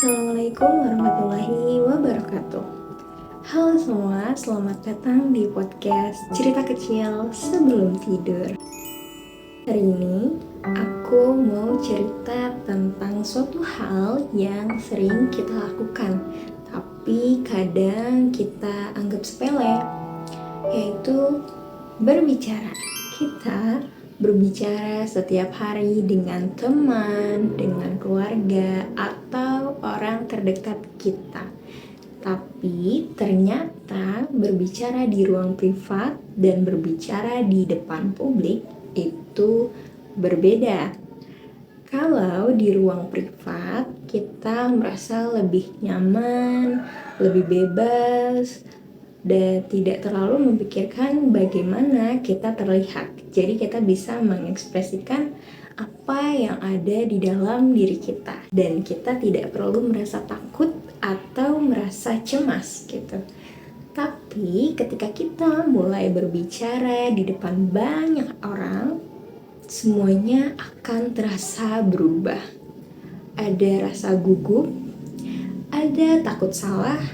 Assalamualaikum warahmatullahi wabarakatuh. Halo semua, selamat datang di podcast Cerita Kecil Sebelum Tidur. Hari ini aku mau cerita tentang suatu hal yang sering kita lakukan, tapi kadang kita anggap sepele, yaitu berbicara. Kita berbicara setiap hari dengan teman, dengan keluarga, atau orang terdekat kita. Tapi ternyata berbicara di ruang privat dan berbicara di depan publik itu berbeda. Kalau di ruang privat kita merasa lebih nyaman, lebih bebas, dan tidak terlalu memikirkan bagaimana kita terlihat. Jadi kita bisa mengekspresikan apa yang ada di dalam diri kita, dan kita tidak perlu merasa takut atau merasa cemas gitu. Tapi ketika kita mulai berbicara di depan banyak orang, semuanya akan terasa berubah. Ada rasa gugup, ada takut salah,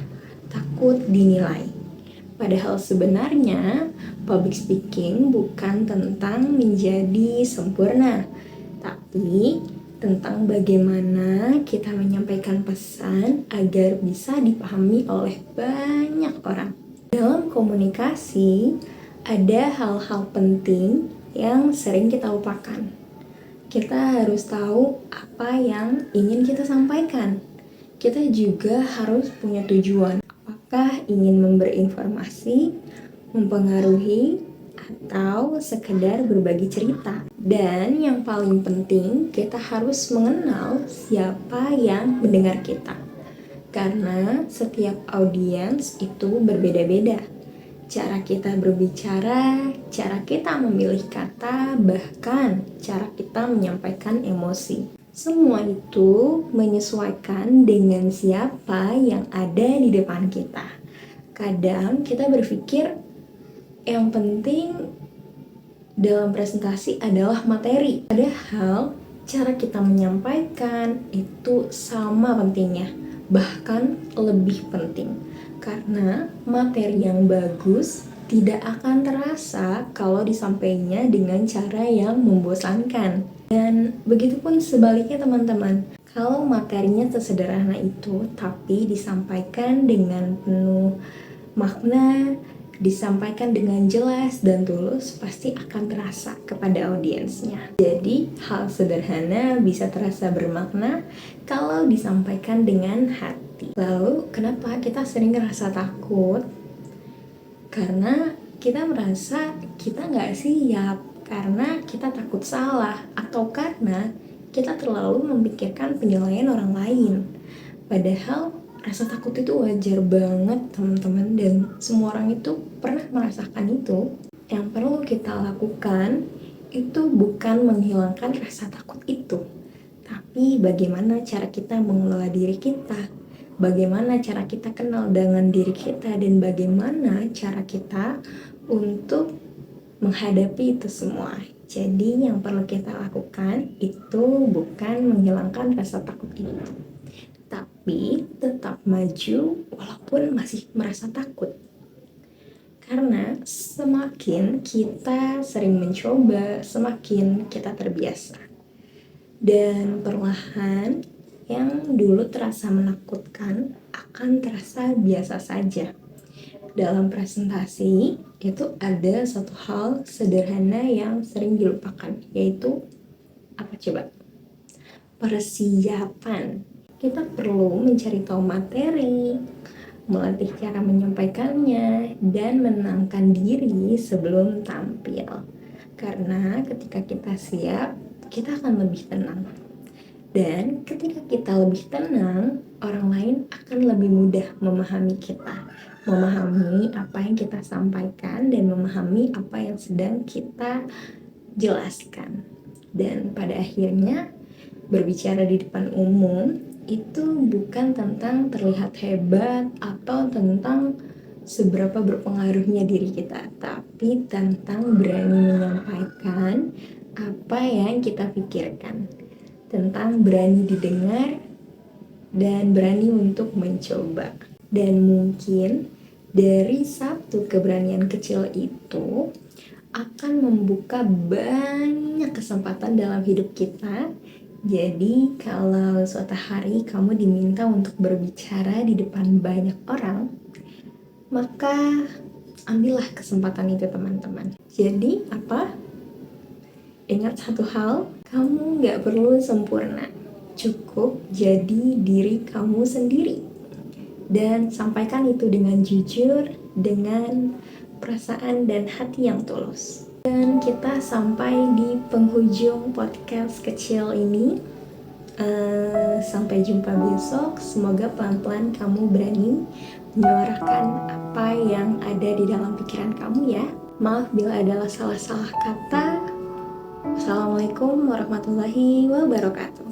takut dinilai. Padahal sebenarnya public speaking bukan tentang menjadi sempurna, tapi tentang bagaimana kita menyampaikan pesan agar bisa dipahami oleh banyak orang. Dalam komunikasi, ada hal-hal penting yang sering kita lupakan. Kita harus tahu apa yang ingin kita sampaikan. Kita juga harus punya tujuan. Apakah ingin memberi informasi, mempengaruhi, atau sekedar berbagi cerita. Dan yang paling penting, kita harus mengenal siapa yang mendengar kita. Karena setiap audiens itu berbeda-beda. Cara kita berbicara, cara kita memilih kata, bahkan cara kita menyampaikan emosi. Semua itu menyesuaikan dengan siapa yang ada di depan kita. Kadang kita berpikir yang penting dalam presentasi adalah materi. Padahal cara kita menyampaikan itu sama pentingnya, bahkan lebih penting. Karena materi yang bagus tidak akan terasa kalau disampaikannya dengan cara yang membosankan. Dan begitupun sebaliknya teman-teman. Kalau materinya sesederhana itu, tapi disampaikan dengan penuh makna, disampaikan dengan jelas dan tulus, pasti akan terasa kepada audiensnya. Jadi, hal sederhana bisa terasa bermakna kalau disampaikan dengan hati. Lalu, kenapa kita sering ngerasa takut? Karena kita merasa kita nggak siap, karena kita takut salah, atau karena kita terlalu memikirkan penilaian orang lain. Padahal rasa takut itu wajar banget teman-teman, dan semua orang itu pernah merasakan itu. Yang perlu kita lakukan itu bukan menghilangkan rasa takut itu, tapi bagaimana cara kita mengelola diri kita, bagaimana cara kita kenal dengan diri kita, dan bagaimana cara kita untuk menghadapi itu semua. Jadi yang perlu kita lakukan itu bukan menghilangkan rasa takut itu, tapi tetap maju walaupun masih merasa takut. Karena semakin kita sering mencoba, semakin kita terbiasa. Dan perlahan yang dulu terasa menakutkan akan terasa biasa saja. Dalam presentasi itu ada satu hal sederhana yang sering dilupakan, yaitu apa coba? Persiapan. Kita perlu mencari tahu materi, melatih cara menyampaikannya, dan menenangkan diri sebelum tampil. Karena ketika kita siap, kita akan lebih tenang. Dan ketika kita lebih tenang, orang lain akan lebih mudah memahami kita, memahami apa yang kita sampaikan, dan memahami apa yang sedang kita jelaskan. Dan pada akhirnya, berbicara di depan umum itu bukan tentang terlihat hebat atau tentang seberapa berpengaruhnya diri kita, tapi tentang berani menyampaikan apa yang kita pikirkan, tentang berani didengar, dan berani untuk mencoba. Dan mungkin dari satu keberanian kecil itu akan membuka banyak kesempatan dalam hidup kita. Jadi kalau suatu hari kamu diminta untuk berbicara di depan banyak orang, maka ambillah kesempatan itu teman-teman. Jadi apa? Ingat satu hal, kamu gak perlu sempurna. Cukup jadi diri kamu sendiri. Dan sampaikan itu dengan jujur, dengan perasaan dan hati yang tulus. Dan kita sampai di penghujung podcast kecil ini. Sampai jumpa besok. Semoga pelan-pelan kamu berani menyuarakan apa yang ada di dalam pikiran kamu ya. Maaf bila adalah salah-salah kata. Assalamualaikum warahmatullahi wabarakatuh.